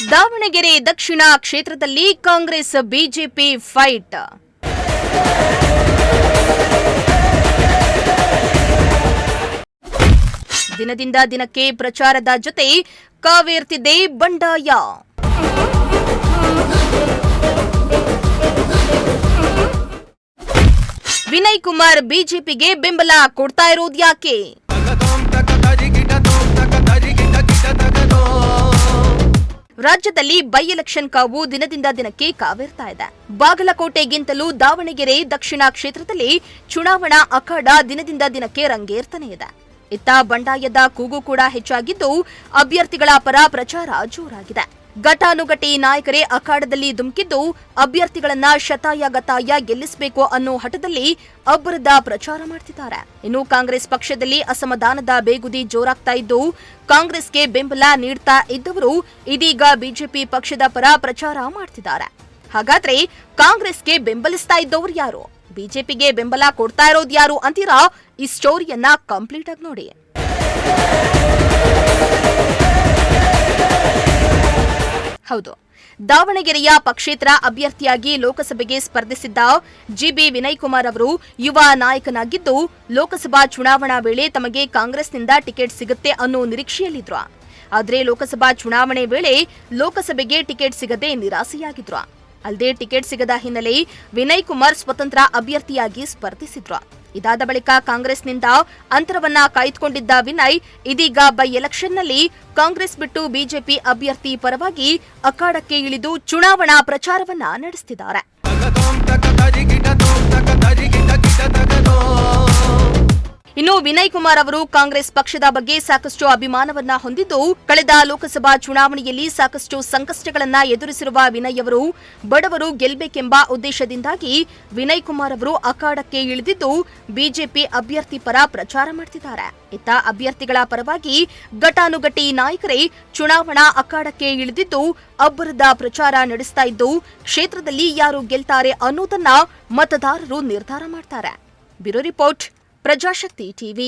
ದಾವಣಗೆರೆ ದಕ್ಷಿಣ ಕ್ಷೇತ್ರದಲ್ಲಿ Congress BJP fight. ದಿನದಿಂದ ದಿನಕ್ಕೆ ಪ್ರಚಾರದ ಜೊತೆ ಕಾವೇರ್ತಿದೆ ಬಂಡಾಯ. ವಿನಯ್ ಕುಮಾರ್ ಬಿಜೆಪಿಗೆ ಬೆಂಬಲ ಕೊಡ್ತಾ ಇರೋದ್ಯಾಕೆ? ರಾಜ್ಯದಲ್ಲಿ ಬೈ ಎಲೆಕ್ಷನ್ ಕಾವು ದಿನದಿಂದ ದಿನಕ್ಕೆ ಕಾವೇರ್ತಾ ಇದೆ. ಬಾಗಲಕೋಟೆಗಿಂತಲೂ ದಾವಣಗೆರೆ ದಕ್ಷಿಣ ಕ್ಷೇತ್ರದಲ್ಲಿ ಚುನಾವಣಾ ಅಖಾಡ ದಿನದಿಂದ ದಿನಕ್ಕೆ ರಂಗೇರ್ತಾನೆ ಇದೆ. ಇತ್ತ ಬಂಡಾಯದ ಕೂಗು ಕೂಡ ಹೆಚ್ಚಾಗಿದ್ದು ಅಭ್ಯರ್ಥಿಗಳ ಪರ ಪ್ರಚಾರ ಜೋರಾಗಿದೆ. ಘಟಾನುಘಟಿ ನಾಯಕರೇ ಅಖಾಡದಲ್ಲಿ ಧುಮುಕಿದ್ದು ಅಭ್ಯರ್ಥಿಗಳನ್ನ ಶತಾಯಗತಾಯ ಗೆಲ್ಲಿಸಬೇಕು ಅನ್ನೋ ಹಠದಲ್ಲಿ ಅಬ್ಬರದ ಪ್ರಚಾರ ಮಾಡ್ತಿದ್ದಾರೆ. ಇನ್ನು ಕಾಂಗ್ರೆಸ್ ಪಕ್ಷದಲ್ಲಿ ಅಸಮಾಧಾನದ ಬೇಗುದಿ ಜೋರಾಗ್ತಾ ಇದ್ದು ಕಾಂಗ್ರೆಸ್ಗೆ ಬೆಂಬಲ ನೀಡ್ತಾ ಇದ್ದವರು ಇದೀಗ ಬಿಜೆಪಿ ಪಕ್ಷದ ಪರ ಪ್ರಚಾರ ಮಾಡ್ತಿದ್ದಾರೆ. ಹಾಗಾದ್ರೆ ಕಾಂಗ್ರೆಸ್ಗೆ ಬೆಂಬಲಿಸ್ತಾ ಇದ್ದವರು ಯಾರು? ಬಿಜೆಪಿಗೆ ಬೆಂಬಲ ಕೊಡ್ತಾ ಇರೋದು ಯಾರು ಅಂತೀರಾ? ಈ ಸ್ಟೋರಿಯನ್ನ ಕಂಪ್ಲೀಟ್ ಆಗಿ ನೋಡಿ. ಹೌದು, ದಾವಣಗೆರೆಯ ಪಕ್ಷೇತರ ಅಭ್ಯರ್ಥಿಯಾಗಿ ಲೋಕಸಭೆಗೆ ಸ್ಪರ್ಧಿಸಿದ್ದ ಜಿಬಿ ವಿನಯ್ ಕುಮಾರ್ ಅವರು ಯುವ ನಾಯಕನಾಗಿದ್ದು ಲೋಕಸಭಾ ಚುನಾವಣಾ ವೇಳೆ ತಮಗೆ ಕಾಂಗ್ರೆಸ್ನಿಂದ ಟಿಕೆಟ್ ಸಿಗುತ್ತೆ ಅನ್ನೋ ನಿರೀಕ್ಷೆಯಲ್ಲಿದ್ರು. ಆದರೆ ಲೋಕಸಭಾ ಚುನಾವಣೆ ವೇಳೆ ಲೋಕಸಭೆಗೆ ಟಿಕೆಟ್ ಸಿಗದೆ ನಿರಾಸೆಯಾಗಿದ್ರು. ಅಲ್ಲದೆ ಟಿಕೆಟ್ ಸಿಗದ ಹಿನ್ನೆಲೆ ವಿನಯ್ ಕುಮಾರ್ ಸ್ವತಂತ್ರ ಅಭ್ಯರ್ಥಿಯಾಗಿ ಸ್ಪರ್ಧಿಸಿದ್ರು. ಇದಾದ ಬಳಿಕ ಕಾಂಗ್ರೆಸ್ನಿಂದ ಅಂತರವನ್ನ ಕಾಯ್ದುಕೊಂಡಿದ್ದ ವಿನಯ್ ಇದೀಗ ಬೈ ಎಲೆಕ್ಷನ್ನಲ್ಲಿ ಕಾಂಗ್ರೆಸ್ ಬಿಟ್ಟು ಬಿಜೆಪಿ ಅಭ್ಯರ್ಥಿ ಪರವಾಗಿ ಅಖಾಡಕ್ಕೆ ಇಳಿದು ಚುನಾವಣಾ ಪ್ರಚಾರವನ್ನ ನಡೆಸುತ್ತಿದ್ದಾರೆ. ಇನ್ನು ವಿನಯ್ ಕುಮಾರ್ ಅವರು ಕಾಂಗ್ರೆಸ್ ಪಕ್ಷದ ಬಗ್ಗೆ ಸಾಕಷ್ಟು ಅಭಿಮಾನವನ್ನ ಹೊಂದಿದ್ದು ಕಳೆದ ಲೋಕಸಭಾ ಚುನಾವಣೆಯಲ್ಲಿ ಸಾಕಷ್ಟು ಸಂಕಷ್ಟಗಳನ್ನ ಎದುರಿಸಿರುವ ವಿನಯ್ ಅವರು ಬಡವರು ಗೆಲ್ಲಬೇಕೆಂಬ ಉದ್ದೇಶದಿಂದಾಗಿ ವಿನಯ್ ಕುಮಾರ್ ಅವರು ಅಖಾಡಕ್ಕೆ ಇಳಿದಿದ್ದು ಬಿಜೆಪಿ ಅಭ್ಯರ್ಥಿ ಪರ ಪ್ರಚಾರ ಮಾಡ್ತಿದ್ದಾರೆ. ಇತ್ತ ಅಭ್ಯರ್ಥಿಗಳ ಪರವಾಗಿ ಘಟಾನುಘಟಿ ನಾಯಕರೇ ಚುನಾವಣಾ ಅಖಾಡಕ್ಕೆ ಇಳಿದಿದ್ದು ಅಬ್ಬರದ ಪ್ರಚಾರ ನಡೆಸ್ತಾ ಇದ್ದು ಕ್ಷೇತ್ರದಲ್ಲಿ ಯಾರು ಗೆಲ್ತಾರೆ ಅನ್ನೋದನ್ನ ಮತದಾರರು ನಿರ್ಧಾರ ಮಾಡ್ತಾರೆ. Bureau report, Prajashakti TV.